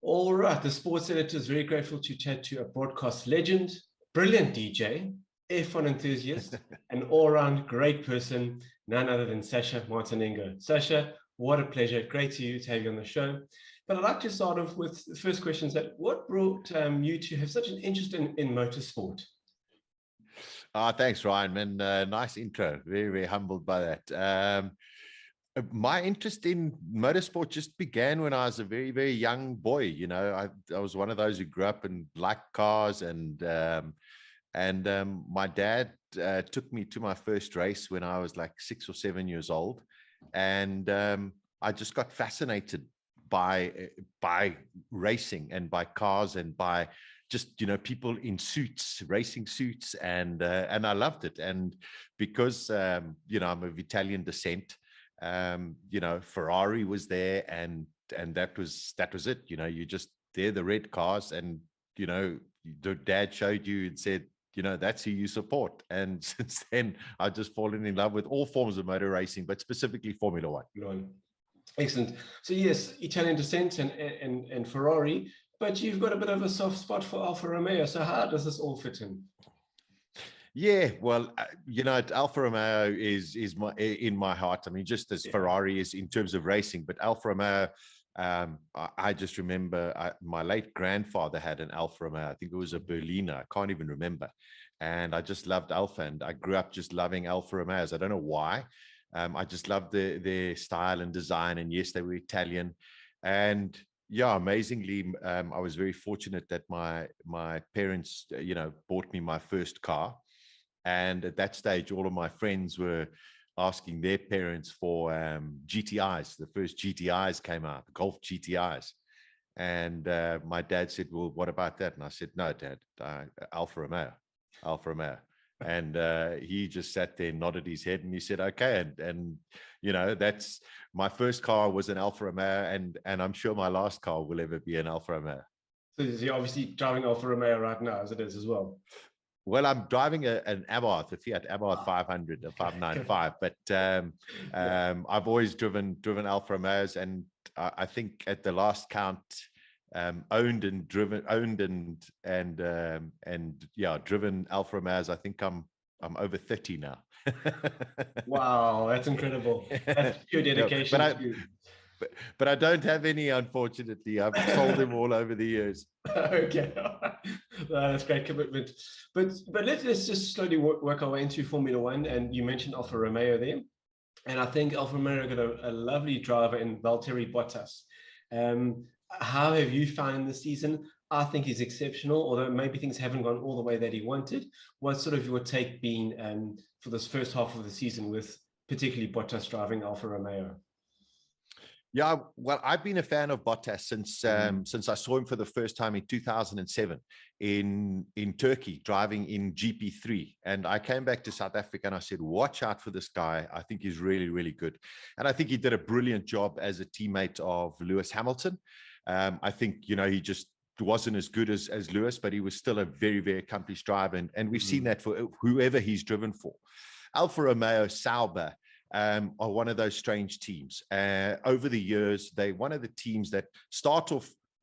All right, the sports editor is very grateful to chat to a broadcast legend, brilliant DJ, F1 enthusiast, an all-round great person, none other than Sasha Martinengo. Sasha, what a pleasure. Great to have you on the show. But I'd like to start off with the first questions that what brought you to have such an interest in motorsport? Thanks, Ryan, man. Nice intro. Very, very humbled by that. My interest in motorsport just began when I was a very, very young boy. I was one of those who grew up and liked cars, and my dad took me to my first race when I was like 6 or 7 years old, and I just got fascinated by racing and by cars and by just people in suits, racing suits, and I loved it. And because I'm of Italian descent, Ferrari was there, and that was it. You just they're the red cars, and the dad showed you and said, that's who you support. And since then, I've just fallen in love with all forms of motor racing, but specifically Formula One. Excellent. So yes, Italian descent and Ferrari, but you've got a bit of a soft spot for Alfa Romeo. So how does this all fit in? Yeah, well, Alfa Romeo is in my heart. I mean, just as Ferrari is in terms of racing, but Alfa Romeo, I just remember my late grandfather had an Alfa Romeo. I think it was a Berliner. I can't even remember. And I just loved Alfa, and I grew up just loving Alfa Romeos. I don't know why. I just loved their style and design. And yes, they were Italian. And yeah, amazingly, I was very fortunate that my parents, bought me my first car. And at that stage, all of my friends were asking their parents for GTIs. The first GTIs came out, the Golf GTIs. And my dad said, well, what about that? And I said, no, Dad, Alfa Romeo. And he just sat there, nodded his head, and he said, okay. And that's my first car was an Alfa Romeo, and I'm sure my last car will ever be an Alfa Romeo. So you're obviously driving Alfa Romeo right now, as it is as well. Well, I'm driving an Abarth, a Fiat Abarth 500, a 595, but I've always driven Alfa Romeos, and I think at the last count, driven Alfa Romeos. I think I'm over 30 now. Wow, that's incredible. That's pure dedication. But I don't have any, unfortunately. I've sold them all over the years. Okay, that's great commitment. But let's just slowly work our way into Formula One. And you mentioned Alfa Romeo there, and I think Alfa Romeo got a lovely driver in Valtteri Bottas. How have you found the season? I think he's exceptional, although maybe things haven't gone all the way that he wanted. What's sort of your take been for this first half of the season, with particularly Bottas driving Alfa Romeo? Yeah, well, I've been a fan of Bottas since I saw him for the first time in 2007 in Turkey, driving in GP3. And I came back to South Africa and I said, watch out for this guy. I think he's really, really good. And I think he did a brilliant job as a teammate of Lewis Hamilton. I think, he just wasn't as good as Lewis, but he was still a very, very accomplished driver. And we've seen that for whoever he's driven for. Alfa Romeo, Sauber, are one of those strange teams. Over the years, they're one of the teams that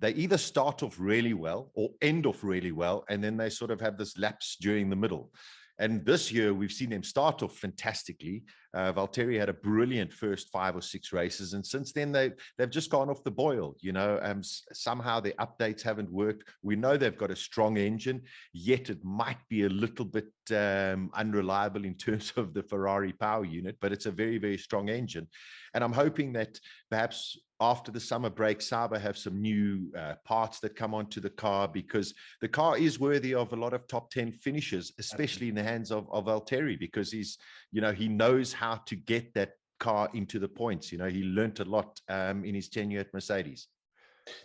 they either start off really well or end off really well, and then they sort of have this lapse during the middle. And this year, we've seen them start off fantastically. Valtteri had a brilliant first 5 or 6 races, and since then they've just gone off the boil. Somehow the updates haven't worked. We know they've got a strong engine, yet it might be a little bit unreliable in terms of the Ferrari power unit, but it's a very, very strong engine. And I'm hoping that perhaps after the summer break, Sauber have some new parts that come onto the car, because the car is worthy of a lot of top 10 finishes, especially in the hands of Valtteri, because he knows how to get that car into the points. He learned a lot in his tenure at Mercedes.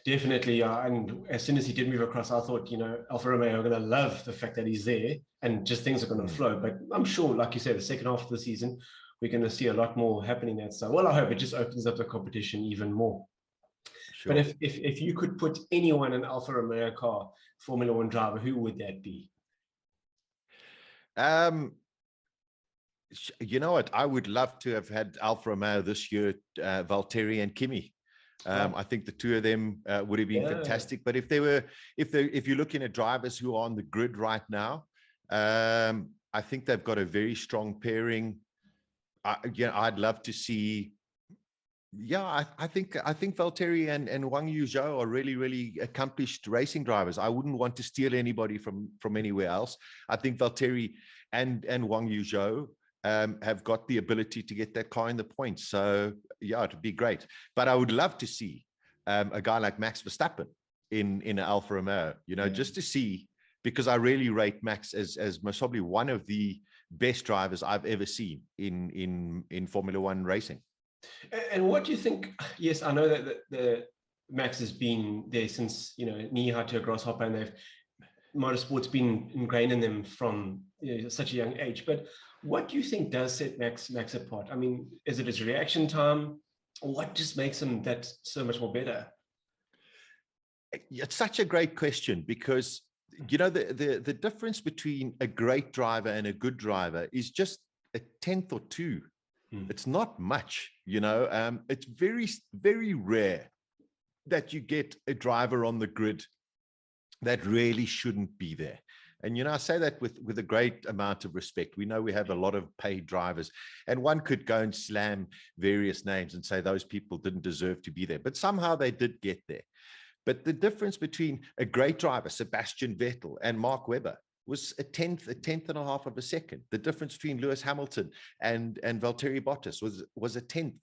Definitely, and as soon as he did move across, I thought, Alfa Romeo are going to love the fact that he's there, and just things are going to flow. But I'm sure, like you said, the second half of the season, we're going to see a lot more happening that side. Well, I hope it just opens up the competition even more. Sure. But if you could put anyone in Alfa Romeo car, Formula One driver, who would that be? You know what? I would love to have had Alfa Romeo this year, Valtteri and Kimi. I think the two of them would have been fantastic. But if you're looking at drivers who are on the grid right now, I think they've got a very strong pairing. I'd love to see. Yeah, I think Valtteri and Wang Yuzhou are really, really accomplished racing drivers. I wouldn't want to steal anybody from anywhere else. I think Valtteri and Wang Yuzhou have got the ability to get that car in the points. So yeah, it'd be great. But I would love to see a guy like Max Verstappen in an Alfa Romeo, just to see, because I really rate Max as most probably one of the best drivers I've ever seen in Formula One racing. And what do you think? Yes, I know that the Max has been there since, knee-high to a grasshopper, and motorsport's been ingrained in them from such a young age. But what do you think does set Max apart? I mean, is it his reaction time? Or what just makes him that so much more better? It's such a great question, because the difference between a great driver and a good driver is just a tenth or two. It's not much, it's very, very rare that you get a driver on the grid that really shouldn't be there. And, I say that with a great amount of respect. We know we have a lot of paid drivers, and one could go and slam various names and say those people didn't deserve to be there, but somehow they did get there. But the difference between a great driver, Sebastian Vettel, and Mark Webber was a tenth and a half of a second. The difference between Lewis Hamilton and Valtteri Bottas was a tenth,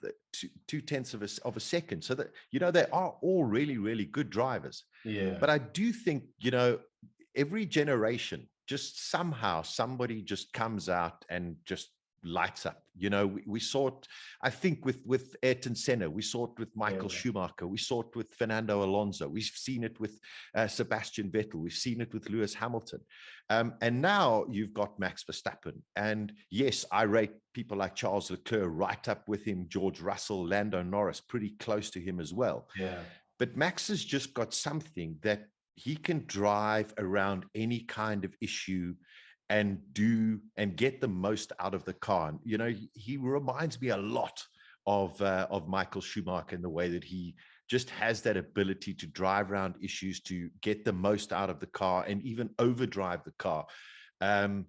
2/10 of a second. So that, they are all really, really good drivers. Yeah. But I do think, every generation, just somehow somebody just comes out and just lights up. We saw it, I think, with Ayrton Senna. We saw it with Michael Schumacher. We saw it with Fernando Alonso. We've seen it with Sebastian Vettel. We've seen it with Lewis Hamilton. And now you've got Max Verstappen. And yes, I rate people like Charles Leclerc right up with him, George Russell, Lando Norris, pretty close to him as well. Yeah. But Max has just got something that he can drive around any kind of issue and get the most out of the car. He reminds me a lot of Michael Schumacher in the way that he just has that ability to drive around issues, to get the most out of the car and even overdrive the car, and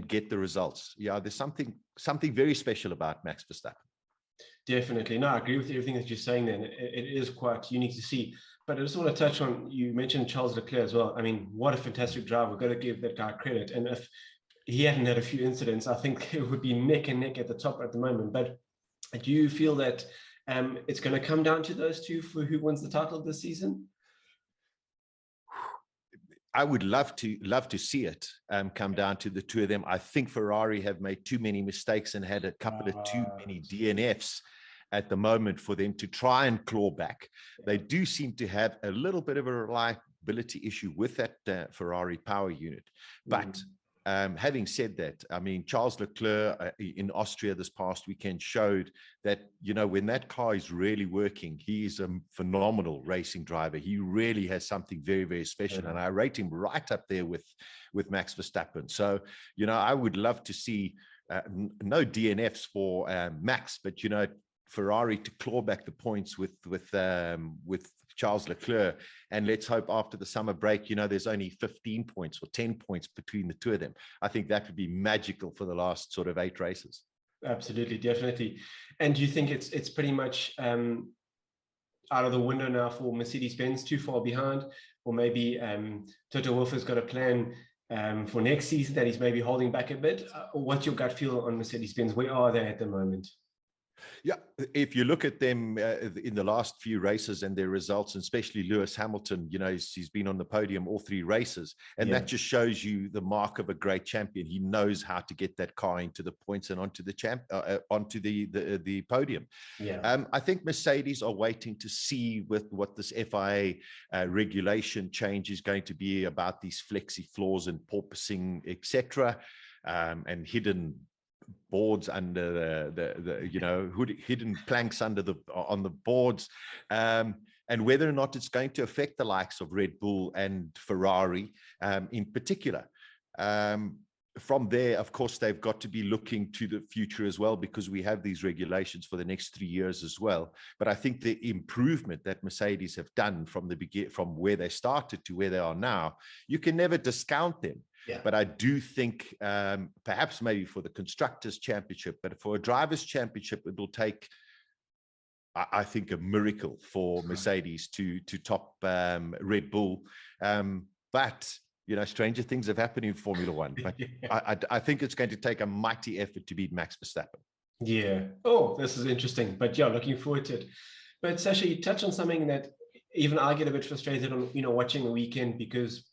get the results. Yeah, there's something very special about Max Verstappen. Definitely. No, I agree with everything that you're saying there. It is quite unique to see. But I just want to touch on, you mentioned Charles Leclerc as well. I mean, what a fantastic driver. We've got to give that guy credit. And if he hadn't had a few incidents, I think it would be neck and neck at the top at the moment. But do you feel that it's going to come down to those two for who wins the title this season? I would love to see it come down to the two of them. I think Ferrari have made too many mistakes and had a couple of too many DNFs at the moment for them to try and claw back. They do seem to have a little bit of a reliability issue with that Ferrari power unit. But having said that, I mean, Charles Leclerc in Austria this past weekend showed that, when that car is really working, he is a phenomenal racing driver. He really has something very, very special. And I rate him right up there with Max Verstappen. So, I would love to see no DNFs for Max, but, Ferrari to claw back the points with Charles Leclerc. And let's hope after the summer break, there's only 15 points or 10 points between the two of them. I think that would be magical for the last sort of 8 races. Absolutely, definitely. And do you think it's pretty much out of the window now for Mercedes-Benz, too far behind? Or maybe Toto Wolff has got a plan for next season that he's maybe holding back a bit? What's your gut feel on Mercedes-Benz? Where are they at the moment? Yeah, if you look at them in the last few races and their results, and especially Lewis Hamilton, he's been on the podium all 3 races, and that just shows you the mark of a great champion. He knows how to get that car into the points and onto the podium. Yeah. I think Mercedes are waiting to see with what this FIA regulation change is going to be about these flexi floors and porpoising, etc., and hidden boards under the hidden planks on the boards, and whether or not it's going to affect the likes of Red Bull and Ferrari in particular. from there, of course, they've got to be looking to the future as well, because we have these regulations for the next 3 years as well. But I think the improvement that Mercedes have done from the beginning, from where they started to where they are now, you can never discount them. Yeah. But I do think perhaps maybe for the Constructors' Championship, but for a Drivers' Championship, it will take, I think, a miracle for Mercedes to top Red Bull. But stranger things have happened in Formula One. But I think it's going to take a mighty effort to beat Max Verstappen. Yeah. Oh, this is interesting. But yeah, looking forward to it. But Sasha, you touched on something that even I get a bit frustrated on, watching the weekend, because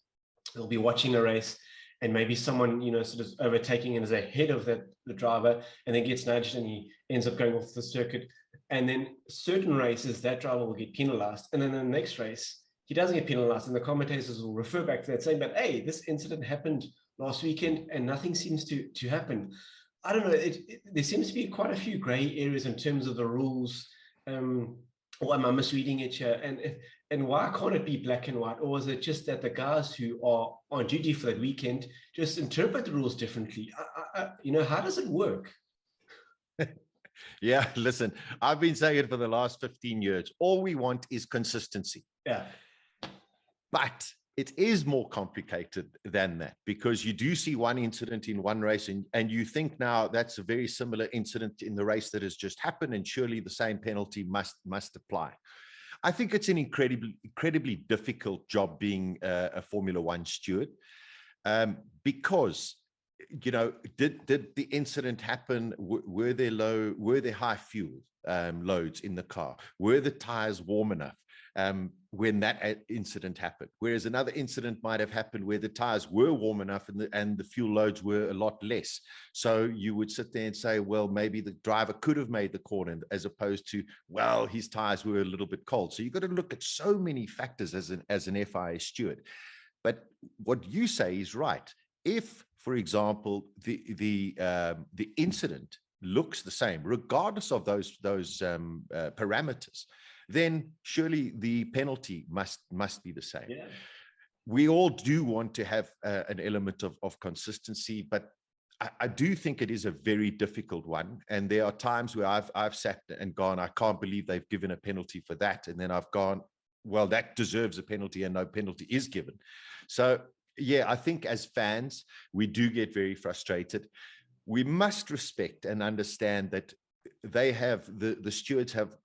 they'll be watching a race and maybe someone, sort of overtaking and is ahead of the driver, and then gets nudged and he ends up going off the circuit. And then certain races, that driver will get penalized. And then in the next race, he doesn't get penalized. And the commentators will refer back to that, saying, but hey, this incident happened last weekend and nothing seems to happen. I don't know. There seems to be quite a few gray areas in terms of the rules. Or am I misreading it here? And why can't it be black and white? Or is it just that the guys who are on duty for that weekend just interpret the rules differently? How does it work? Yeah, listen, I've been saying it for the last 15 years. All we want is consistency. Yeah. But it is more complicated than that, because you do see one incident in one race and you think now that's a very similar incident in the race that has just happened, and surely the same penalty must apply. I think it's an incredibly difficult job being a Formula One steward, because did the incident happen? Were there high fuel loads in the car? Were the tires warm enough when that incident happened? Whereas another incident might have happened where the tires were warm enough and the fuel loads were a lot less. So you would sit there and say, well, maybe the driver could have made the corner, as opposed to, well, his tires were a little bit cold. So you've got to look at so many factors as an FIA steward. But what you say is right. If, for example, the incident looks the same, regardless of those parameters, then surely the penalty must be the same. Yeah. We all do want to have an element of consistency, but I do think it is a very difficult one. And there are times where I've sat and gone, I can't believe they've given a penalty for that. And then I've gone, well, that deserves a penalty, and no penalty is given. So yeah, I think as fans, we do get very frustrated. We must respect and understand that they have, the stewards have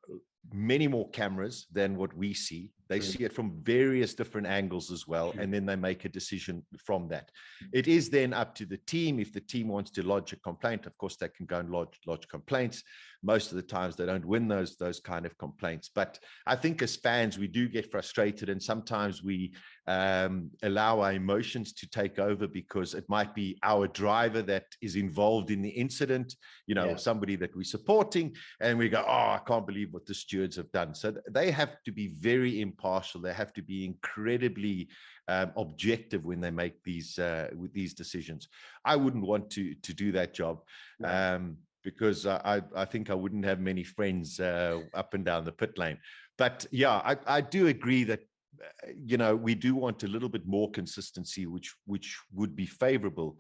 many more cameras than what we see. They see it from various different angles as well, and then they make a decision from that. It is then up to the team. If the team wants to lodge a complaint, of course, they can go and lodge complaints. Most of the times they don't win those kind of complaints. But I think as fans, we do get frustrated, and sometimes we allow our emotions to take over, because it might be our driver that is involved in the incident, somebody that we're supporting, and we go, oh, I can't believe what the stewards have done. So they have to be very impartial. They have to be incredibly objective when they make these decisions. I wouldn't want to do that job. No. Because I think I wouldn't have many friends up and down the pit lane. But yeah, I do agree that, we do want a little bit more consistency, which would be favorable.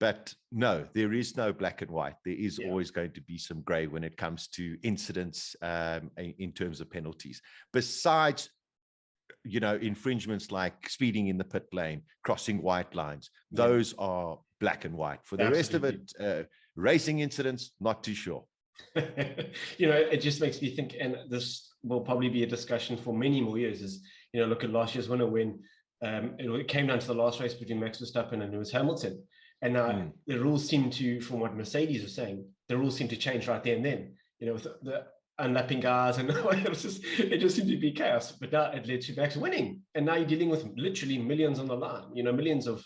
But no, there is no black and white. There is always going to be some gray when it comes to incidents in terms of penalties. Besides, infringements like speeding in the pit lane, crossing white lines, those are black and white. For the rest of it, racing incidents, not too sure. It just makes me think, and this will probably be a discussion for many more years, is, look at last year's winner when it came down to the last race between Max Verstappen and Lewis Hamilton. And now the rules seem to, from what Mercedes was saying, the rules seem to change right there and then, with the unlapping guys, and it just seemed to be chaos. But now it led to Max winning. And now you're dealing with literally millions on the line, millions of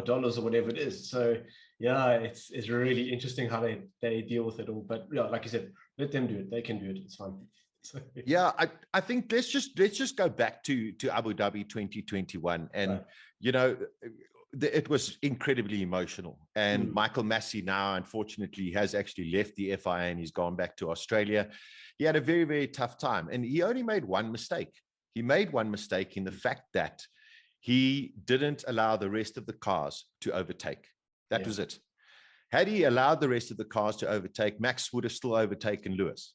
dollars or whatever it is. So yeah, it's really interesting how they deal with it all. But yeah, like you said, let them do it. They can do it. It's fine. So, yeah, I think let's just go back to Abu Dhabi 2021, and it was incredibly emotional. And Michael Massey now, unfortunately, has actually left the FIA and he's gone back to Australia. He had a very, very tough time, and he only made one mistake. He made one mistake in the fact that he didn't allow the rest of the cars to overtake. That was it. Had he allowed the rest of the cars to overtake, Max would have still overtaken Lewis.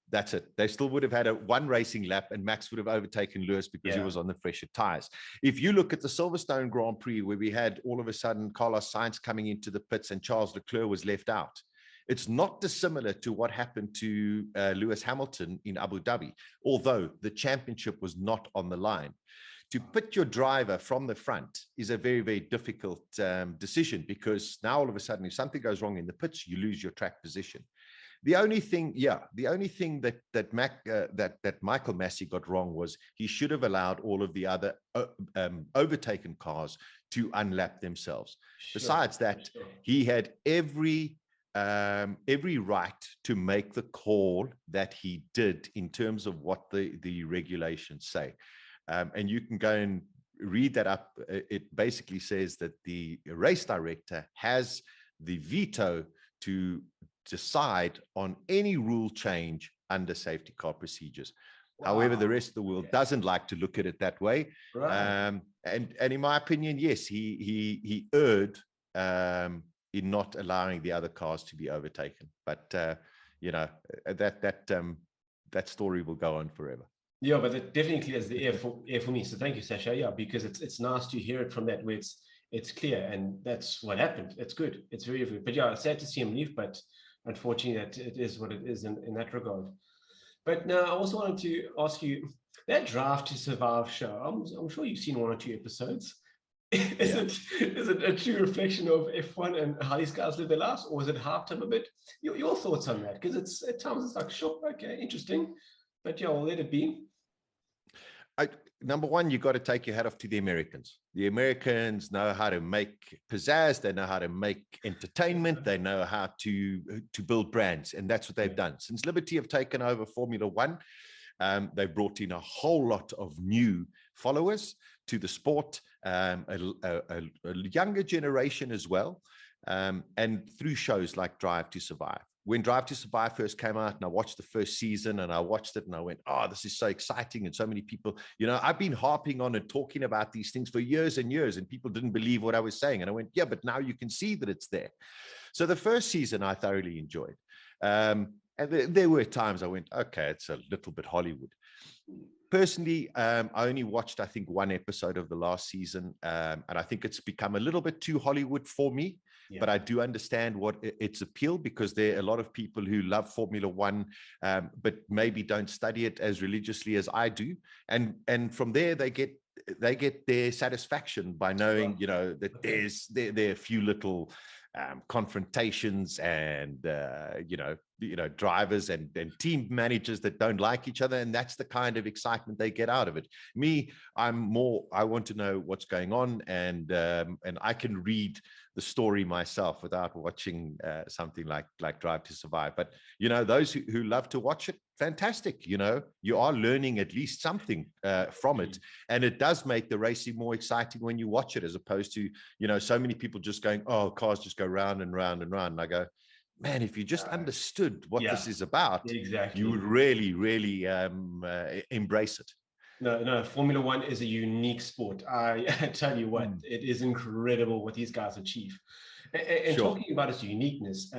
That's it. They still would have had one racing lap, and Max would have overtaken Lewis because he was on the fresher tires. If you look at the Silverstone Grand Prix, where we had all of a sudden Carlos Sainz coming into the pits and Charles Leclerc was left out, it's not dissimilar to what happened to Lewis Hamilton in Abu Dhabi, although the championship was not on the line. To put your driver from the front is a very, very difficult decision, because now all of a sudden, if something goes wrong in the pits, you lose your track position. The only thing that Michael Massey got wrong was he should have allowed all of the other overtaken cars to unlap themselves. Besides that, he had every right to make the call that he did in terms of what the regulations say. And you can go and read that up. It basically says that the race director has the veto to decide on any rule change under safety car procedures. However, the rest of the world doesn't like to look at it that way. And in my opinion, yes, he erred in not allowing the other cars to be overtaken. But that story will go on forever. Yeah, but it definitely clears the air for me. So thank you, Sasha. Yeah, because it's nice to hear it from that where it's clear, and that's what happened. It's good. It's very good. But yeah, it's sad to see him leave, but unfortunately that it is what it is in that regard. But now I also wanted to ask you, that Drive to Survive show, I'm sure you've seen 1 or 2 episodes. Is it a true reflection of F1 and how these guys live their lives, or is it hyped up a bit? Your thoughts on that? Because it's at times it's like, sure, okay, interesting, but yeah, I'll let it be. Number one, you got to take your hat off to the Americans. The Americans know how to make pizzazz. They know how to make entertainment. They know how to build brands. And that's what they've done. Since Liberty have taken over Formula One, they brought in a whole lot of new followers to the sport, a younger generation as well, and through shows like Drive to Survive. When Drive to Survive first came out, and I watched the first season, and I watched it and I went, oh, this is so exciting. And so many people, I've been harping on and talking about these things for years and years, and people didn't believe what I was saying. And I went, yeah, but now you can see that it's there. So the first season I thoroughly enjoyed. And there were times I went, okay, it's a little bit Hollywood. Personally, I only watched, I think, 1 episode of the last season. And I think it's become a little bit too Hollywood for me. Yeah. But I do understand what its appeal, because there are a lot of people who love Formula One, but maybe don't study it as religiously as I do. And from there, they get their satisfaction by knowing, that there are a few little confrontations and drivers and team managers that don't like each other, and that's the kind of excitement they get out of it. Me, I want to know what's going on, and I can read the story myself without watching something like Drive to Survive. But those who love to watch it, fantastic. You are learning at least something from it, and it does make the racing more exciting when you watch it, as opposed to so many people just going, oh, cars just go round and round and round. And I go, man, if you just understood what this is about, you would really, really embrace it. No, Formula One is a unique sport. I tell you what, it is incredible what these guys achieve. And talking about its uniqueness,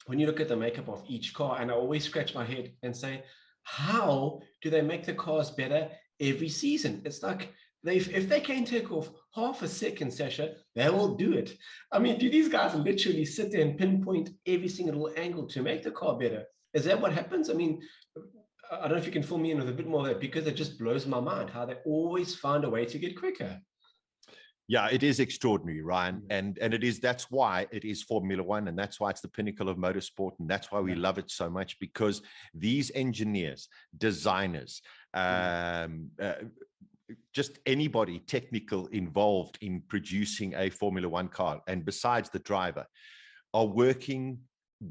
when you look at the makeup of each car, and I always scratch my head and say, how do they make the cars better every season? It's like, if they can take off half a second, Sasha, they will do it. I mean, do these guys literally sit there and pinpoint every single little angle to make the car better? Is that what happens? I mean, I don't know if you can fill me in with a bit more of that, because it just blows my mind how they always find a way to get quicker. Yeah, it is extraordinary, Ryan. And that's why it is Formula One, and that's why it's the pinnacle of motorsport, and that's why we love it so much, because these engineers, designers, just anybody technical involved in producing a Formula One car, and besides the driver, are working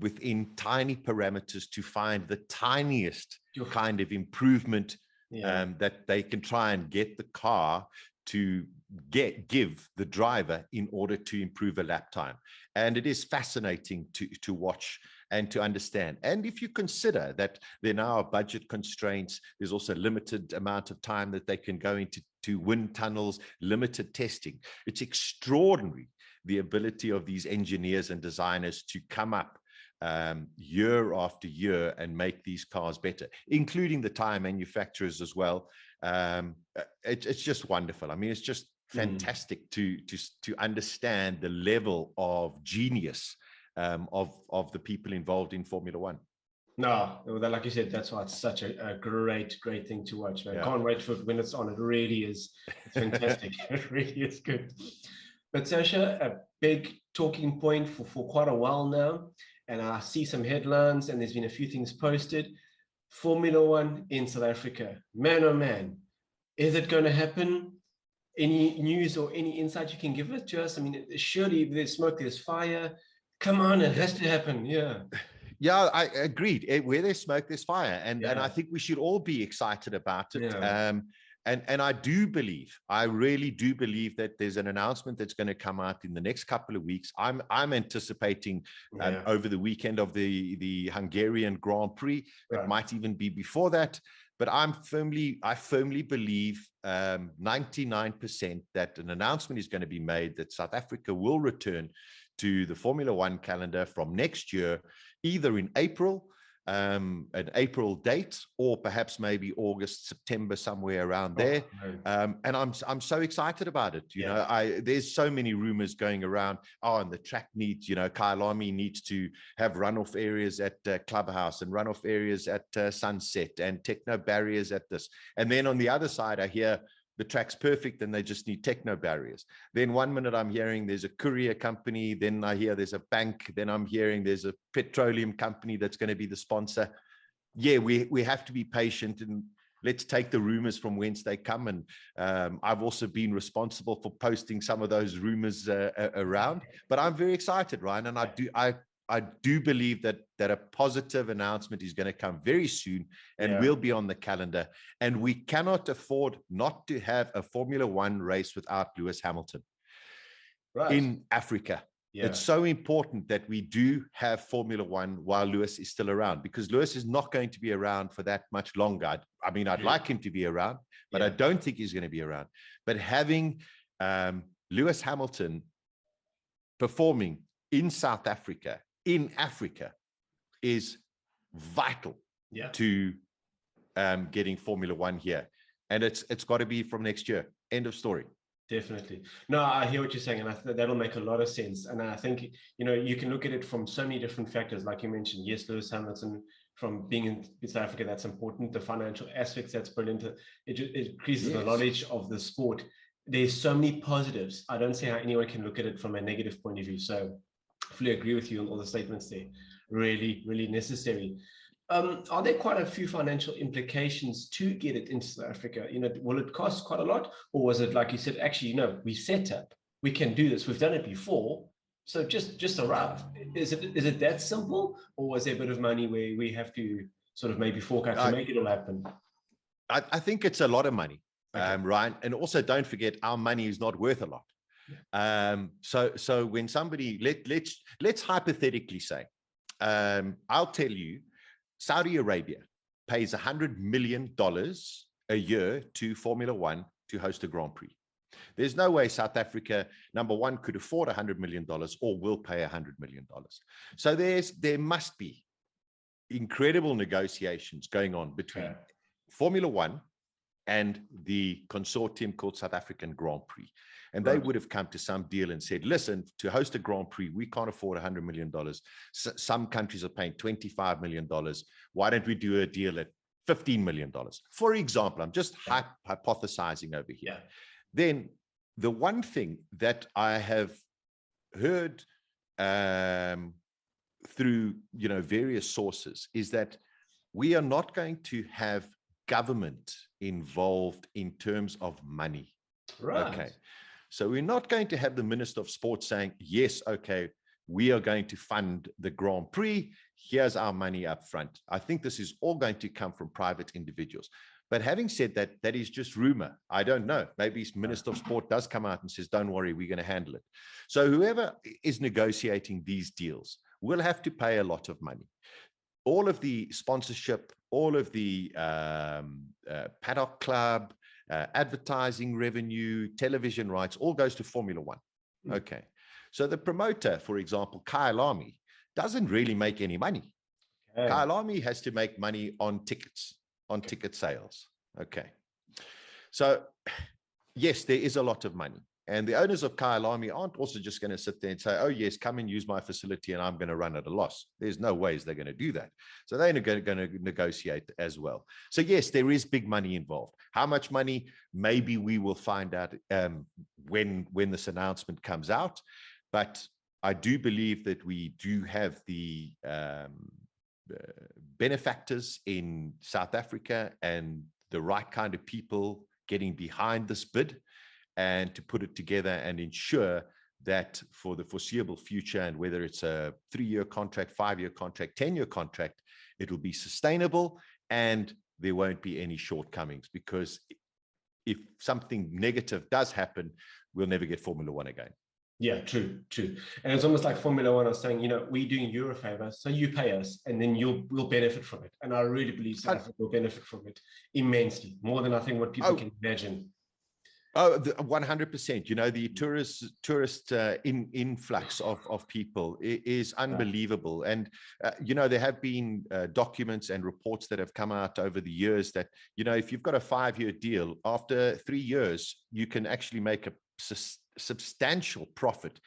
within tiny parameters to find the tiniest kind of improvement that they can try and get the car to give the driver in order to improve a lap time. And it is fascinating to watch and to understand. And if you consider that there now are budget constraints, there's also a limited amount of time that they can go into wind tunnels, limited testing. It's extraordinary the ability of these engineers and designers to come up year after year and make these cars better, including the tire manufacturers as well. It's just wonderful. I mean, it's just fantastic to understand the level of genius of the people involved in Formula One. No, like you said, that's why it's such a great thing to watch, man. Yeah. Can't wait for when it's on. It really is. It's fantastic. It really is good. But Sasha, a big talking point for quite a while now, and I see some headlines, and there's been a few things posted. Formula One in South Africa. Man, oh man, is it going to happen? Any news or any insight you can give it to us? I mean, surely there's smoke, there's fire. Come on, it has to happen. Yeah. Yeah, I agreed. Where there's smoke, there's fire. And I think we should all be excited about it. Yeah. And I really do believe that there's an announcement that's going to come out in the next couple of weeks. I'm anticipating over the weekend of the Hungarian Grand Prix. It might even be before that. But I firmly believe 99% that an announcement is going to be made that South Africa will return to the Formula One calendar from next year, either in April, an April date, or perhaps maybe August, September, somewhere around there. And I'm so excited about it. You know, there's so many rumors going around. Oh, and the track needs, Kyalami needs to have runoff areas at Clubhouse and runoff areas at Sunset and techno barriers at this. And then on the other side, I hear the track's perfect and they just need techno barriers. Then one minute I'm hearing there's a courier company, then I hear there's a bank, then I'm hearing there's a petroleum company that's going to be the sponsor. Yeah, we have to be patient and let's take the rumors from whence they come. And I've also been responsible for posting some of those rumors around, but I'm very excited, Ryan. And I do believe that a positive announcement is going to come very soon and will be on the calendar. And we cannot afford not to have a Formula One race without Lewis Hamilton in Africa. Yeah. It's so important that we do have Formula One while Lewis is still around, because Lewis is not going to be around for that much longer. I mean, I'd like him to be around, but I don't think he's going to be around. But having Lewis Hamilton performing in South Africa, in Africa, is vital to getting Formula One here. And it's got to be from next year. End of story. Definitely. No, I hear what you're saying, and I think that'll make a lot of sense. And I think, you can look at it from so many different factors. Like you mentioned, yes, Lewis Hamilton, from being in South Africa, that's important. The financial aspects, that's brilliant. It increases the knowledge of the sport. There's so many positives. I don't see how anyone can look at it from a negative point of view. So I fully agree with you on all the statements there. Really, really necessary. Are there quite a few financial implications to get it into South Africa? Will it cost quite a lot? Or was it, like you said, actually, we set up, we can do this, we've done it before, so just arrive? Is it that simple? Or was there a bit of money where we have to sort of maybe fork out to make it all happen? I think it's a lot of money, Ryan. And also don't forget, our money is not worth a lot. So when somebody, let's hypothetically say, I'll tell you, Saudi Arabia pays $100 million a year to Formula One to host a Grand Prix. There's no way South Africa, number one, could afford $100 million or will pay $100 million. So there must be incredible negotiations going on between Formula One and the consortium called South African Grand Prix. And they would have come to some deal and said, listen, to host a Grand Prix, we can't afford $100 million. Some countries are paying $25 million. Why don't we do a deal at $15 million? For example, I'm just hypothesizing over here. Then the one thing that I have heard through various sources is that we are not going to have government involved in terms of money. Okay. So we're not going to have the Minister of Sport saying, yes, okay, we are going to fund the Grand Prix. Here's our money up front. I think this is all going to come from private individuals. But having said that, that is just rumor. I don't know. Maybe Minister of Sport does come out and says, don't worry, we're going to handle it. So whoever is negotiating these deals will have to pay a lot of money. All of the sponsorship, all of the paddock club, advertising revenue, television rights, all goes to Formula One. Okay. So the promoter, for example, Kyle Army, doesn't really make any money. Okay. Kyle Army has to make money on tickets, on ticket sales. Okay. So yes, there is a lot of money. And the owners of Kyle Army aren't also just going to sit there and say, oh, yes, come and use my facility and I'm going to run at a loss. There's no ways they're going to do that. So they're going to negotiate as well. So yes, there is big money involved. How much money? Maybe we will find out when this announcement comes out. But I do believe that we do have the benefactors in South Africa and the right kind of people getting behind this bid and to put it together and ensure that for the foreseeable future, and whether it's a 3-year contract, 5-year contract, 10-year contract, it will be sustainable and there won't be any shortcomings, because if something negative does happen, we'll never get Formula One again. Yeah, true. And it's almost like Formula One is saying, we're doing you a favor, so you pay us, and then we'll benefit from it. And I really believe South Africa will benefit from it immensely, more than I think what people can imagine. Oh, 100%. The tourist influx of people is unbelievable. And, there have been documents and reports that have come out over the years that, if you've got a 5-year deal, after 3 years, you can actually make a substantial profit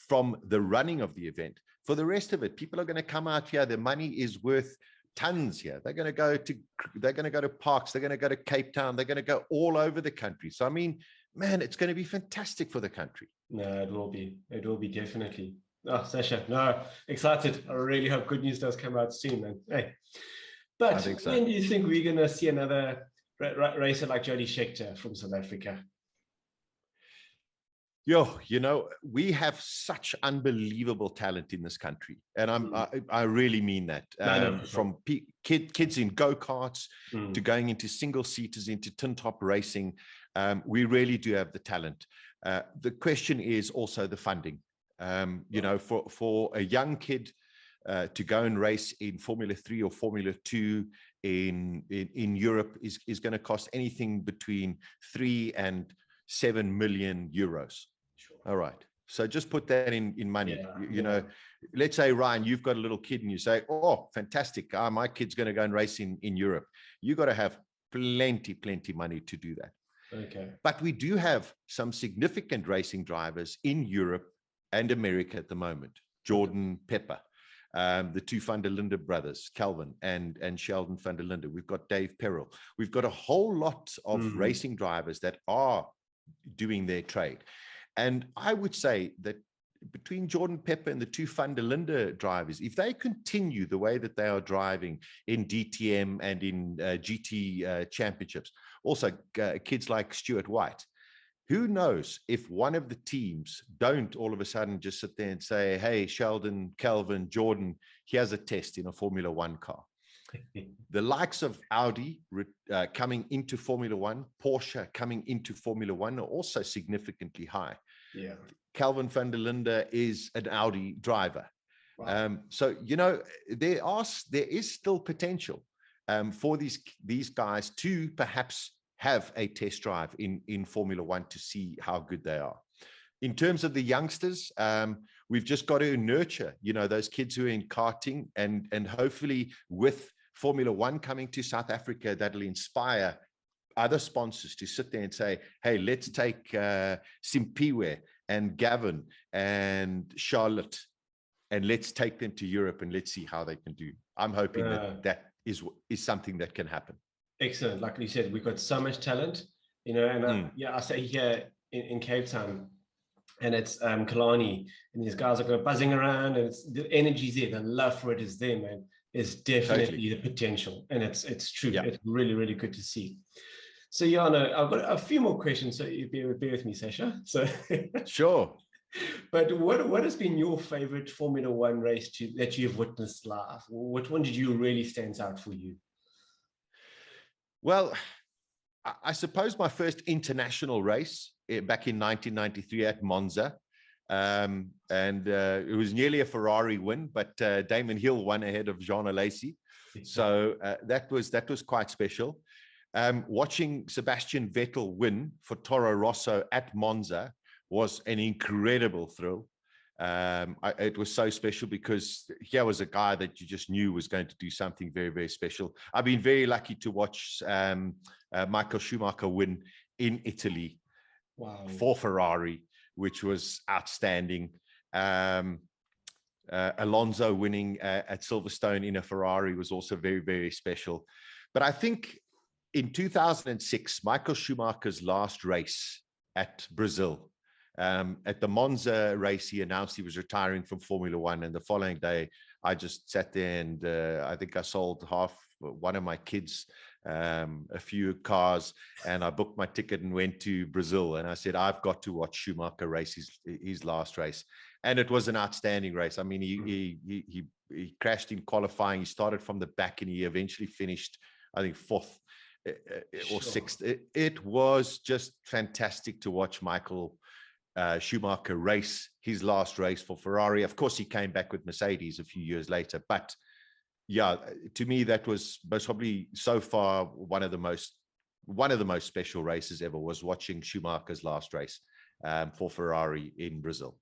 from the running of the event. For the rest of it, people are going to come out here. Their money is worth tons here. They're going to go to parks. They're going to go to Cape Town. They're going to go all over the country. So, I mean, man, it's going to be fantastic for the country. No, it will be. It will be, definitely. Oh, Sasha, no, excited. I really hope good news does come out soon, man. Hey, but I think so. When do you think we're going to see another racer like Jody Scheckter from South Africa? We have such unbelievable talent in this country, and I really mean that. From kids in go-karts to going into single-seaters, into tin-top racing, we really do have the talent. The question is also the funding. For a young kid to go and race in Formula 3 or Formula 2 in Europe is going to cost anything between 3 and 7 million euros. Sure. All right. So just put that in money. Let's say, Ryan, you've got a little kid and you say, oh, fantastic. My kid's going to go and race in Europe. You got to have plenty money to do that. Okay. But we do have some significant racing drivers in Europe and America at the moment. Jordan Pepper, the 2 van der Linde brothers, Calvin and Sheldon van der Linde. We've got Dave Perrell. We've got a whole lot of racing drivers that are doing their trade. And I would say that between Jordan Pepper and the 2 van der Linde drivers, if they continue the way that they are driving in DTM and in GT championships, also kids like Stuart White, who knows if one of the teams don't all of a sudden just sit there and say, hey, Sheldon, Calvin, Jordan, here's a test in a Formula One car. The likes of Audi coming into Formula One, Porsche coming into Formula One are also significantly high. Yeah. Calvin van der Linde is an Audi driver. Wow. So, there is still potential for these guys to perhaps have a test drive in Formula One to see how good they are. In terms of the youngsters, we've just got to nurture, those kids who are in karting, and hopefully with Formula One coming to South Africa, that'll inspire other sponsors to sit there and say, hey, let's take Simpiwe and Gavin and Charlotte, and let's take them to Europe and let's see how they can do. I'm hoping that is something that can happen. Excellent. Like you said, we've got so much talent, and I say here in Cape Town, and it's Kalani, and these guys are going buzzing around, and the energy's there, the love for it is there, man. It's definitely the potential, and it's true. Yeah. It's really, really good to see. So, Jana, I've got a few more questions, so you bear with me, Sasha. So, sure. But what has been your favorite Formula One race that you've witnessed live? Which one did you really stands out for you? Well, I suppose my first international race back in 1993 at Monza. And it was nearly a Ferrari win, but Damon Hill won ahead of Jean Alesi. So that was quite special. Watching Sebastian Vettel win for Toro Rosso at Monza was an incredible thrill. It was so special because here was a guy that you just knew was going to do something very, very special. I've been very lucky to watch Michael Schumacher win in Italy for Ferrari, which was outstanding. Alonso winning at Silverstone in a Ferrari was also very, very special. But I think in 2006, Michael Schumacher's last race at Brazil, at the Monza race, he announced he was retiring from Formula One. And the following day, I just sat there and I think I sold one of my kids, a few cars, and I booked my ticket and went to Brazil. And I said, I've got to watch Schumacher race his last race. And it was an outstanding race. I mean, he crashed in qualifying. He started from the back and he eventually finished, I think, fourth or sixth. It was just fantastic to watch Michael Schumacher race his last race for Ferrari. Of course, he came back with Mercedes a few years later. But yeah, to me, that was most probably so far one of the most special races ever, was watching Schumacher's last race for Ferrari in Brazil.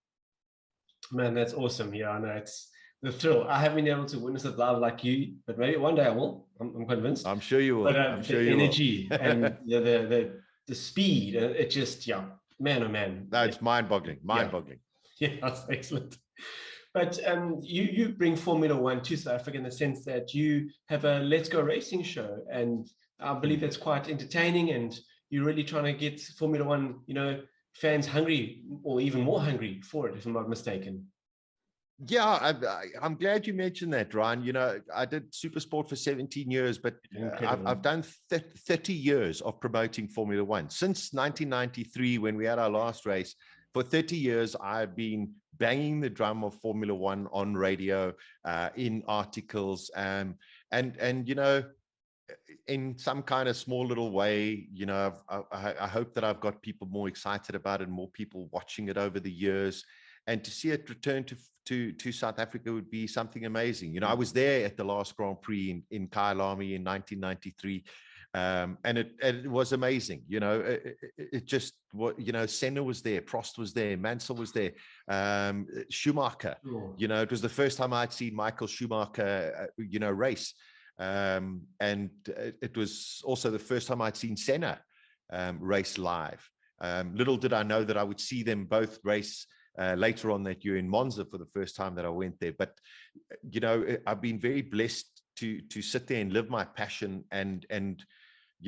Man, that's awesome. Yeah, I know, it's the thrill. I haven't been able to witness it live like you, but maybe one day I will. I'm convinced. I'm sure you will. But I'm sure the you energy will. and the speed, it just, yeah, man, oh man. No, it's mind-boggling. Mind-boggling. Yeah, that's excellent. But you bring Formula One to South Africa in the sense that you have a Let's Go Racing show, and I believe that's quite entertaining, and you're really trying to get Formula One, fans hungry, or even more hungry for it, if I'm not mistaken. Yeah, I'm glad you mentioned that, Ryan. I did Supersport for 17 years, but I've done 30 years of promoting Formula One. Since 1993, when we had our last race, for 30 years, I've been banging the drum of Formula One on radio, in articles, and in some kind of small little way, I hope that I've got people more excited about it, more people watching it over the years, and to see it return to South Africa would be something amazing. I was there at the last Grand Prix in Kyalami in 1993, and it was amazing. It just Senna was there, Prost was there, Mansell was there, Schumacher. It was the first time I'd seen Michael Schumacher, race. And it was also the first time I'd seen Senna race live. Little did I know that I would see them both race later on that year in Monza for the first time that I went there. But I've been very blessed to sit there and live my passion, and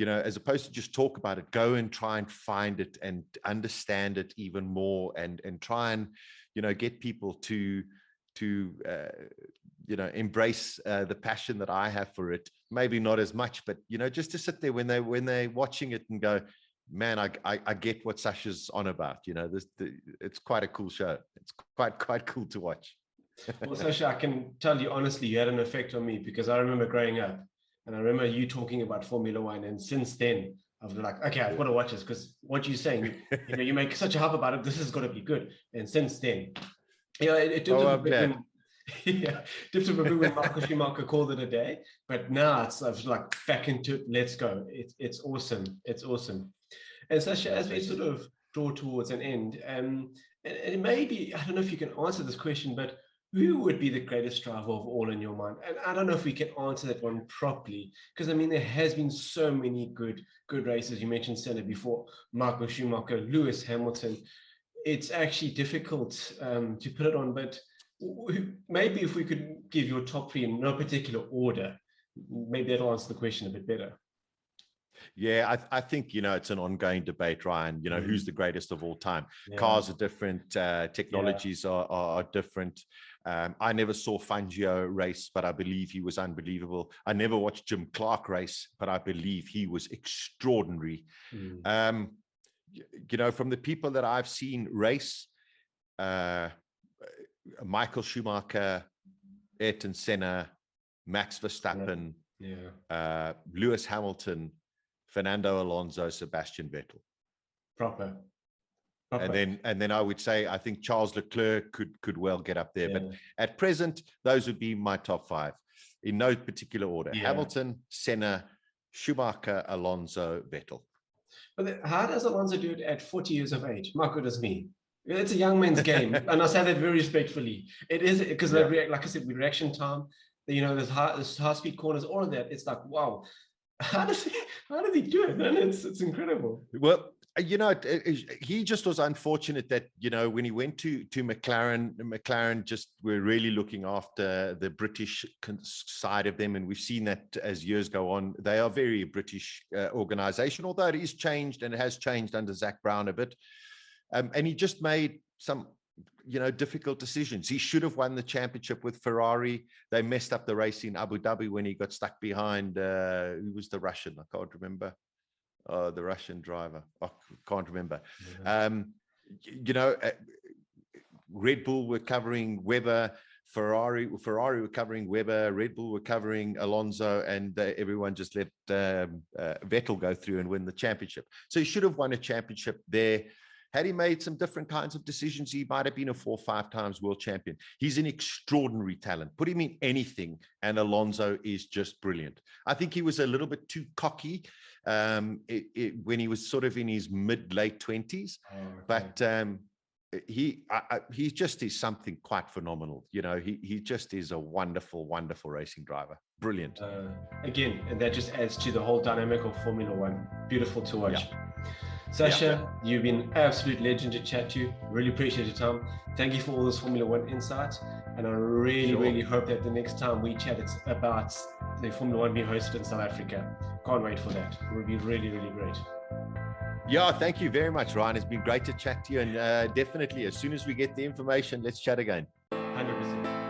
as opposed to just talk about it, go and try and find it and understand it even more, and try and get people to embrace the passion that I have for it. Maybe not as much, but just to sit there when they're watching it and go, man, I get what Sasha's on about. It's quite a cool show. It's quite cool to watch. Well, Sasha, I can tell you honestly, you had an effect on me, because I remember growing up and I remember you talking about Formula One, and since then I've been like, okay, I've got to watch this, because what you're saying, you make such a hype about it, this has got to be good. And since then, it dipped a bit when Michael Schumacher called it a day, but now it's like back into it. Let's go. It's awesome. It's awesome. And Sasha, as we sort of draw towards an end, and maybe, I don't know if you can answer this question, but who would be the greatest driver of all in your mind? And I don't know if we can answer that one properly, because I mean, there has been so many good races. You mentioned Senna before, Michael Schumacher, Lewis Hamilton. It's actually difficult to put it on, but maybe if we could give your top three in no particular order, maybe that'll answer the question a bit better. Yeah, I think, it's an ongoing debate, Ryan. Who's the greatest of all time? Yeah. Cars are different. Technologies are different. I never saw Fangio race, but I believe he was unbelievable. I never watched Jim Clark race, but I believe he was extraordinary. From the people that I've seen race, Michael Schumacher, Ayrton Senna, Max Verstappen, Lewis Hamilton, Fernando Alonso, Sebastian Vettel. Proper. And then I would say, I think Charles Leclerc could well get up there. But at present, those would be my top five in no particular order. Hamilton, Senna, Schumacher, Alonso, Vettel. But how does Alonso do it at 40 years of age? My goodness me. It's a young man's game, and I say that very respectfully. It is, because Yeah. like I said, with reaction time, there's high speed corners, all of that. It's like, wow, how does he do it? And it's incredible. Well, he just was unfortunate that, when he went to McLaren just were really looking after the British side of them. And we've seen that as years go on. They are very British organization, although it is changed, and it has changed under Zach Brown a bit. And he just made some, difficult decisions. He should have won the championship with Ferrari. They messed up the race in Abu Dhabi when he got stuck behind, who was the Russian? I can't remember. The Russian driver. I can't remember. Red Bull were covering Webber, Ferrari were covering Webber, Red Bull were covering Alonso, and everyone just let Vettel go through and win the championship. So he should have won a championship there. Had he made some different kinds of decisions, he might have been a 4 or 5 times world champion. He's an extraordinary talent. Put him in anything, and Alonso is just brilliant. I think he was a little bit too cocky when he was sort of in his late 20s. But he just is something quite phenomenal. He just is a wonderful, wonderful racing driver. Brilliant. Again, and that just adds to the whole dynamic of Formula One. Beautiful to watch. Yeah. Sasha, you've been an absolute legend to chat to. Really appreciate your time. Thank you for all this Formula One insights. And I really hope that the next time we chat, it's about the Formula One being hosted in South Africa. Can't wait for that. It would be really, really great. Yeah, thank you very much, Ryan. It's been great to chat to you. And definitely, as soon as we get the information, let's chat again. 100%.